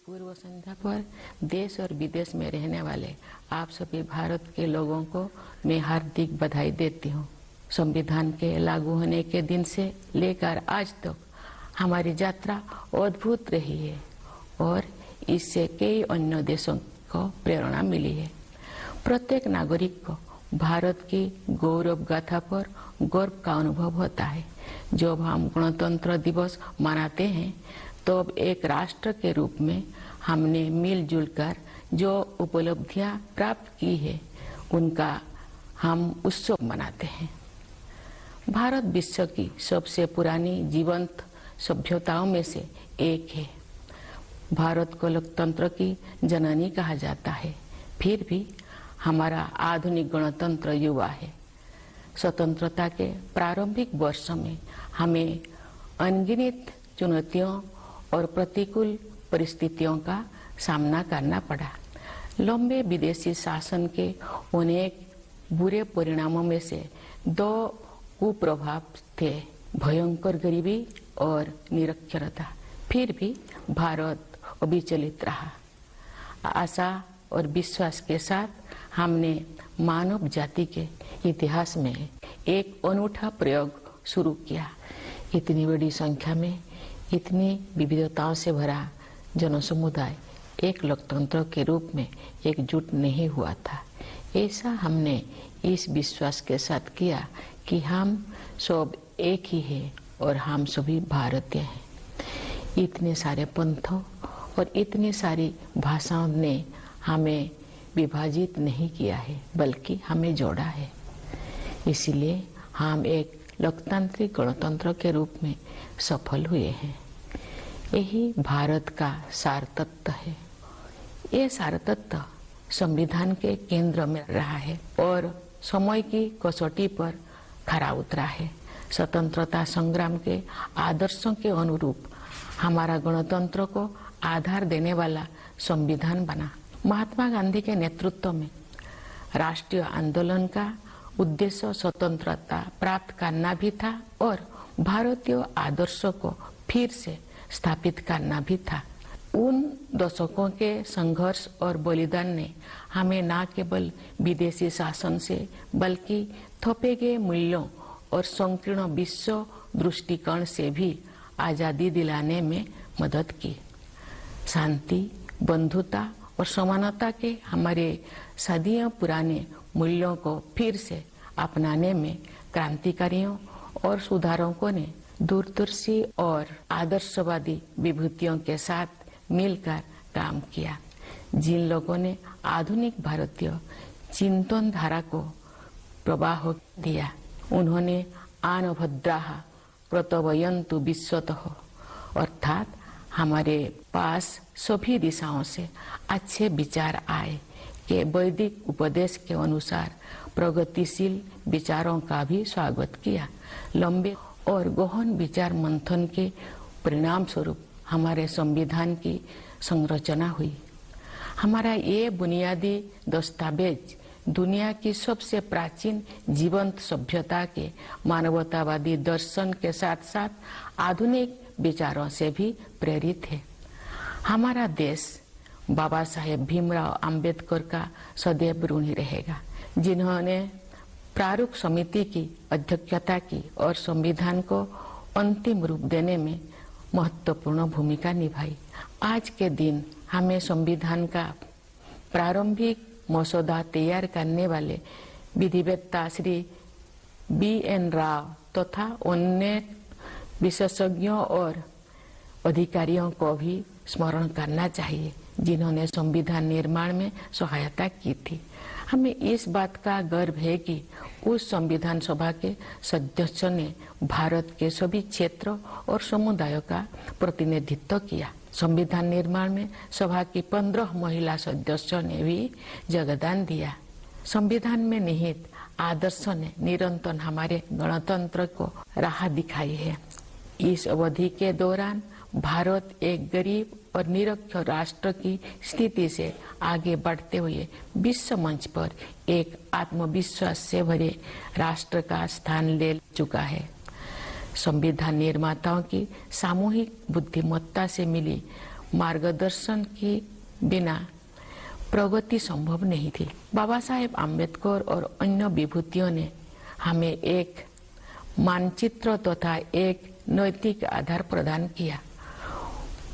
पूर्व संध्या पर देश और विदेश में रहने वाले आप सभी भारत के लोगों को मैं हार्दिक बधाई देती हूँ। संविधान के लागू होने के दिन से लेकर आज तक हमारी यात्रा अद्भुत रही है और इससे कई अन्य देशों को प्रेरणा मिली है। प्रत्येक नागरिक को भारत की गौरव गाथा पर गर्व का अनुभव होता है। जब हम गणतंत्र दिवस मनाते हैं तो अब एक राष्ट्र के रूप में हमने मिलजुल कर जो उपलब्धियां प्राप्त की है उनका हम उत्सव मनाते हैं। भारत विश्व की सबसे पुरानी जीवंत सभ्यताओं में से एक है। भारत को लोकतंत्र की जननी कहा जाता है, फिर भी हमारा आधुनिक गणतंत्र युवा है। स्वतंत्रता के प्रारंभिक वर्षों में हमें अनगिनत चुनौतियों और प्रतिकूल परिस्थितियों का सामना करना पड़ा। लंबे विदेशी शासन के अनेक बुरे परिणामों में से दो कुप्रभाव थे, भयंकर गरीबी और निरक्षरता। फिर भी भारत अविचलित रहा। आशा और विश्वास के साथ हमने मानव जाति के इतिहास में एक अनूठा प्रयोग शुरू किया। इतनी बड़ी संख्या में इतनी विविधताओं से भरा जनसमुदाय एक लोकतंत्र के रूप में एकजुट नहीं हुआ था। ऐसा हमने इस विश्वास के साथ किया कि हम सब एक ही हैं और हम सभी भारतीय हैं। इतने सारे पंथों और इतनी सारी भाषाओं ने हमें विभाजित नहीं किया है, बल्कि हमें जोड़ा है। इसीलिए हम एक लोकतांत्रिक गणतंत्र के रूप में सफल हुए हैं। यही भारत का सार तत्व है। ये सार तत्व संविधान के केंद्र में रहा है और समय की कसौटी पर खरा उतरा है। स्वतंत्रता संग्राम के आदर्शों के अनुरूप हमारा गणतंत्र को आधार देने वाला संविधान बना। महात्मा गांधी के नेतृत्व में राष्ट्रीय आंदोलन का उद्देश्य स्वतंत्रता प्राप्त करना भी था और भारतीय आदर्शों को फिर से स्थापित करना भी था। उन दशकों के संघर्ष और बलिदान ने हमें न केवल विदेशी शासन से बल्कि थोपे गए मूल्यों और संकीर्ण विश्व दृष्टिकोण से भी आजादी दिलाने में मदद की। शांति, बंधुता और समानता के हमारे सदियों पुराने मूल्यों को फिर से अपनाने में क्रांतिकारियों और सुधारकों ने दूरदर्शी और आदर्शवादी विभूतियों के साथ मिलकर काम किया। जिन लोगों ने आधुनिक भारतीय चिंतन धारा को प्रवाह दिया, उन्होंने आन भद्राः प्रतवयन्तु विश्वतः, अर्थात हमारे पास सभी दिशाओं से अच्छे विचार आए कि वैदिक उपदेश के अनुसार प्रगतिशील विचारों का भी स्वागत किया। लंबे और गहन विचार मंथन के परिणाम स्वरूप हमारे संविधान की संरचना हुई। हमारा ये बुनियादी दस्तावेज दुनिया की सबसे प्राचीन जीवंत सभ्यता के मानवतावादी दर्शन के साथ साथ आधुनिक विचारों से भी प्रेरित है। हमारा देश बाबा साहेब भीमराव अंबेडकर का सदैव ऋणी रहेगा, जिन्होंने प्रारूप समिति की अध्यक्षता की और संविधान को अंतिम रूप देने में महत्वपूर्ण भूमिका निभाई। आज के दिन हमें संविधान का प्रारंभिक मसौदा तैयार करने वाले विधिवेत्ता श्री B.N. राव तथा अन्य विशेषज्ञों और अधिकारियों को भी स्मरण करना चाहिए, जिन्होंने संविधान निर्माण में सहायता की थी। हमें इस बात का गर्व है कि उस संविधान सभा के सदस्यों ने भारत के सभी क्षेत्रों और समुदायों का प्रतिनिधित्व किया। संविधान निर्माण में सभा की 15 महिला सदस्यों ने भी योगदान दिया। संविधान में निहित आदर्शों ने निरंतर हमारे गणतंत्र को राह दिखाई है। इस अवधि के दौरान भारत एक गरीब और निरक्षर राष्ट्र की स्थिति से आगे बढ़ते हुए विश्व मंच पर एक आत्मविश्वास से भरे राष्ट्र का स्थान ले चुका है। संविधान निर्माताओं की सामूहिक बुद्धिमत्ता से मिली मार्गदर्शन के बिना प्रगति संभव नहीं थी। बाबा साहेब आम्बेडकर और अन्य विभूतियों ने हमें एक मानचित्र तथा एक नैतिक आधार प्रदान किया।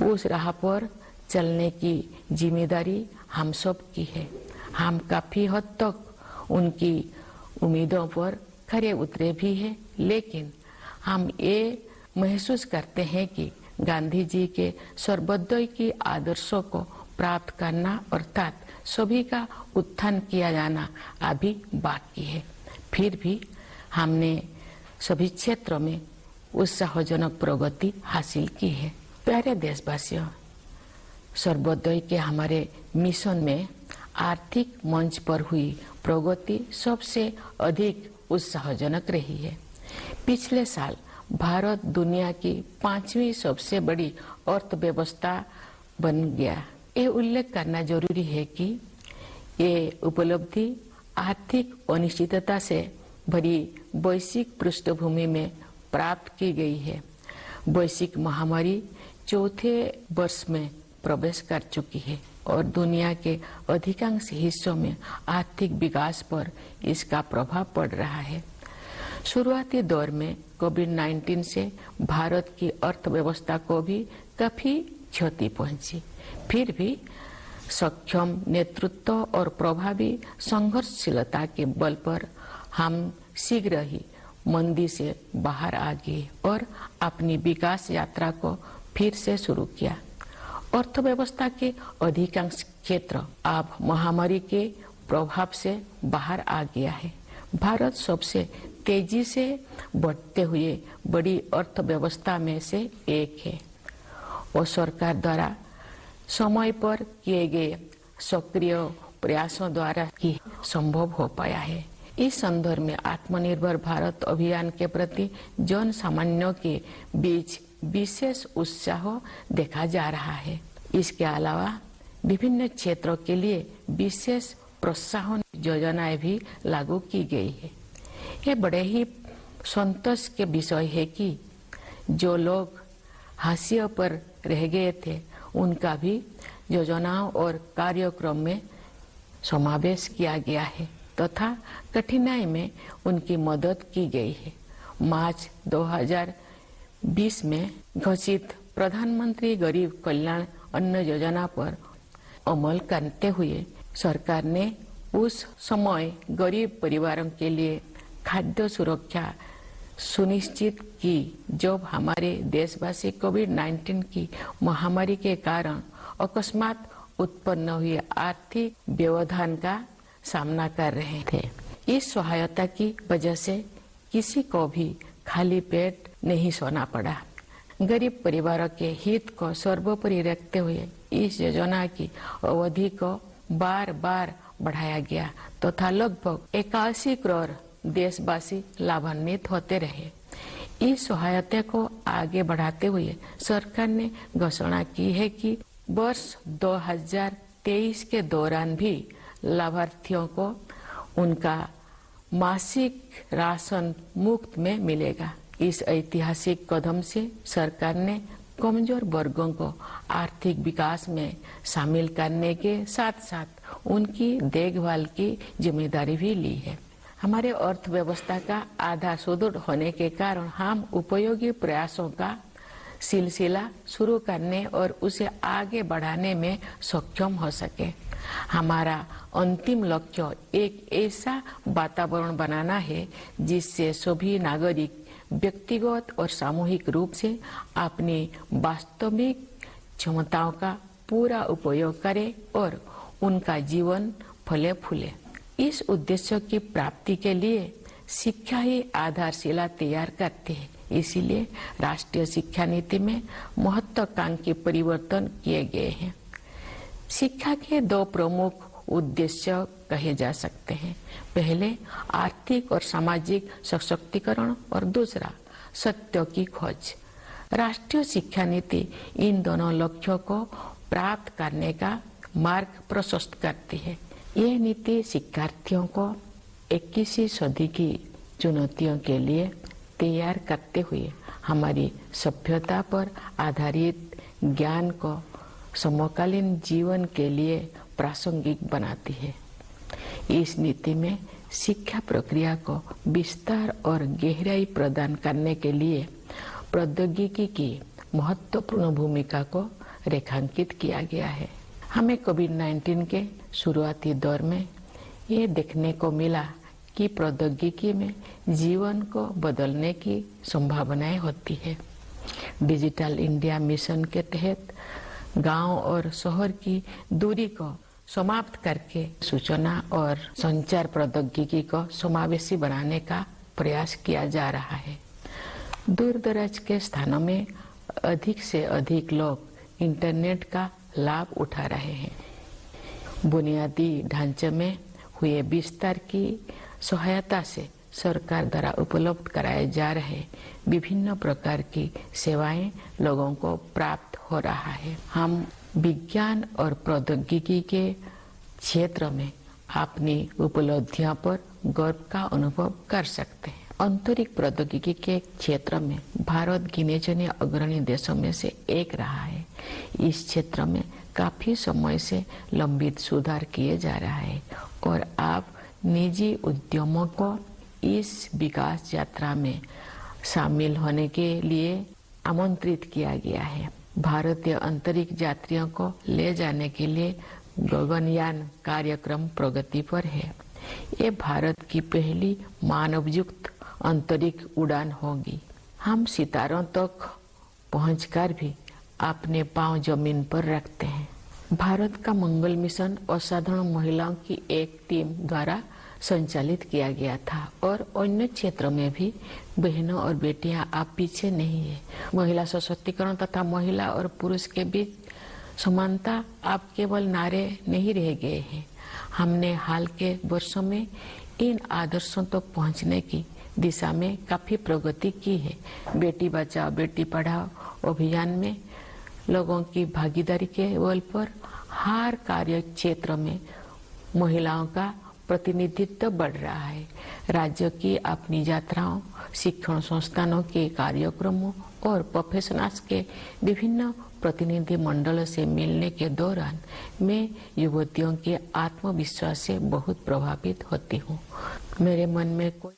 उस राह पर चलने की जिम्मेदारी हम सब की है। हम काफी हद तक उनकी उम्मीदों पर खरे उतरे भी हैं, लेकिन हम ये महसूस करते हैं कि गांधी जी के सर्वोदय की आदर्शों को प्राप्त करना अर्थात सभी का उत्थान किया जाना अभी बाकी है। फिर भी हमने सभी क्षेत्रों में उत्साहजनक प्रगति हासिल की है। प्यारे देशवासियों, सर्वोदय के हमारे मिशन में आर्थिक मंच पर हुई प्रगति सबसे अधिक उत्साहजनक रही है। पिछले साल भारत दुनिया की 5वीं सबसे बड़ी अर्थव्यवस्था बन गया। ये उल्लेख करना जरूरी है कि ये उपलब्धि आर्थिक अनिश्चितता से भरी वैश्विक पृष्ठभूमि में प्राप्त की गई है। वैश्विक महामारी चौथे वर्ष में प्रवेश कर चुकी है और दुनिया के अधिकांश हिस्सों में आर्थिक विकास पर इसका प्रभाव पड़ रहा है। शुरुआती दौर में कोविड-19 से भारत की अर्थव्यवस्था को भी काफी क्षति पहुंची। फिर भी सक्षम नेतृत्व और प्रभावी संघर्षशीलता के बल पर हम शीघ्र ही मंदी से बाहर आ गए और अपनी विकास यात्रा को फिर से शुरू किया। अर्थव्यवस्था के अधिकांश क्षेत्र अब महामारी के प्रभाव से बाहर आ गया है। भारत सबसे तेजी से बढ़ते हुए बड़ी अर्थव्यवस्था में से एक है और सरकार द्वारा समय पर किए गए सक्रिय प्रयासों द्वारा ही संभव हो पाया है। इस संदर्भ में आत्मनिर्भर भारत अभियान के प्रति जन सामान्यों के बीच विशेष उत्साह देखा जा रहा है। इसके अलावा विभिन्न क्षेत्रों के लिए विशेष प्रोत्साहन योजनाएं भी लागू की गई है। ये बड़े ही संतोष के विषय है कि जो लोग हाशिए पर रह गए थे उनका भी योजनाओं और कार्यक्रम में समावेश किया गया है तथा कठिनाई में उनकी मदद की गई है। मार्च 2020 में घोषित प्रधानमंत्री गरीब कल्याण अन्न योजना पर अमल करते हुए सरकार ने उस समय गरीब परिवारों के लिए खाद्य सुरक्षा सुनिश्चित की जब हमारे देशवासी कोविड-19 की महामारी के कारण अकस्मात उत्पन्न हुए आर्थिक व्यवधान का सामना कर रहे थे। इस सहायता की वजह से किसी को भी खाली पेट नहीं सोना पड़ा। गरीब परिवारों के हित को सर्वोपरि रखते हुए इस योजना की अवधि को बार बार बढ़ाया गया तथा लगभग 81 करोड़ देशवासी लाभान्वित होते रहे। इस सहायता को आगे बढ़ाते हुए सरकार ने घोषणा की है कि वर्ष 2023 के दौरान भी लाभार्थियों को उनका मासिक राशन मुफ्त में मिलेगा। इस ऐतिहासिक कदम से सरकार ने कमजोर वर्गों को आर्थिक विकास में शामिल करने के साथ साथ उनकी देखभाल की जिम्मेदारी भी ली है। हमारे अर्थव्यवस्था का आधार सुदृढ़ होने के कारण हम उपयोगी प्रयासों का सिलसिला शुरू करने और उसे आगे बढ़ाने में सक्षम हो सके। हमारा अंतिम लक्ष्य एक ऐसा वातावरण बनाना है जिससे सभी नागरिक व्यक्तिगत और सामूहिक रूप से अपनी वास्तविक क्षमताओं का पूरा उपयोग करें और उनका जीवन फले फूले। इस उद्देश्य की प्राप्ति के लिए शिक्षा ही आधारशिला तैयार करती है। इसीलिए राष्ट्रीय शिक्षा नीति में महत्वाकांक्षी परिवर्तन किए गए हैं। शिक्षा के दो प्रमुख उद्देश्य कहे जा सकते हैं। पहले आर्थिक और सामाजिक सशक्तिकरण और दूसरा सत्य की खोज। राष्ट्रीय शिक्षा नीति इन दोनों लक्ष्यों को प्राप्त करने का मार्ग प्रशस्त करती है। ये नीति शिक्षार्थियों को 21वीं सदी की चुनौतियों के लिए तैयार करते हुए हमारी सभ्यता पर आधारित ज्ञान को समकालीन जीवन के लिए प्रासंगिक बनाती है। इस नीति में शिक्षा प्रक्रिया को विस्तार और गहराई प्रदान करने के लिए प्रौद्योगिकी की महत्वपूर्ण भूमिका को रेखांकित किया गया है। हमें कोविड-19 के शुरुआती दौर में ये देखने को मिला कि प्रौद्योगिकी में जीवन को बदलने की संभावनाएं होती है। डिजिटल इंडिया मिशन के तहत गांव और शहर की दूरी को समाप्त करके सूचना और संचार प्रौद्योगिकी को समावेशी बनाने का प्रयास किया जा रहा है। दूर दराज के स्थानों में अधिक से अधिक लोग इंटरनेट का लाभ उठा रहे हैं। बुनियादी ढांचे में हुए विस्तार की सहायता से सरकार द्वारा उपलब्ध कराए जा रहे विभिन्न प्रकार की सेवाएं लोगों को प्राप्त हो रहा है। हम विज्ञान और प्रौद्योगिकी के क्षेत्र में अपनी उपलब्धियों पर गर्व का अनुभव कर सकते हैं। अंतरिक्ष प्रौद्योगिकी के क्षेत्र में भारत गिने चुने अग्रणी देशों में से एक रहा है। इस क्षेत्र में काफी समय से लंबित सुधार किए जा रहा है और अब निजी उद्यमों को इस विकास यात्रा में शामिल होने के लिए आमंत्रित किया गया है। भारतीय अंतरिक्ष यात्रियों को ले जाने के लिए गगनयान कार्यक्रम प्रगति पर है। ये भारत की पहली मानवयुक्त अंतरिक्ष उड़ान होगी। हम सितारों तक पहुंचकर भी अपने पांव जमीन पर रखते हैं। भारत का मंगल मिशन असाधारण महिलाओं की एक टीम द्वारा संचालित किया गया था और अन्य क्षेत्रों में भी बहनों और बेटियां आप पीछे नहीं है। महिला सशक्तिकरण तथा महिला और पुरुष के बीच समानता आप केवल नारे नहीं रह गए हैं। हमने हाल के वर्षों में इन आदर्शों तक पहुंचने की दिशा में काफी प्रगति की है। बेटी बचाओ बेटी पढ़ाओ अभियान में लोगों की भागीदारी के बल पर हर कार्य क्षेत्र में महिलाओं का प्रतिनिधित्व बढ़ रहा है। राज्य की अपनी यात्राओं, शिक्षण संस्थानों के कार्यक्रमों और प्रोफेशनल्स के विभिन्न प्रतिनिधि मंडलों से मिलने के दौरान मैं युवतियों के आत्मविश्वास से बहुत प्रभावित होती हूँ। मेरे मन में कोई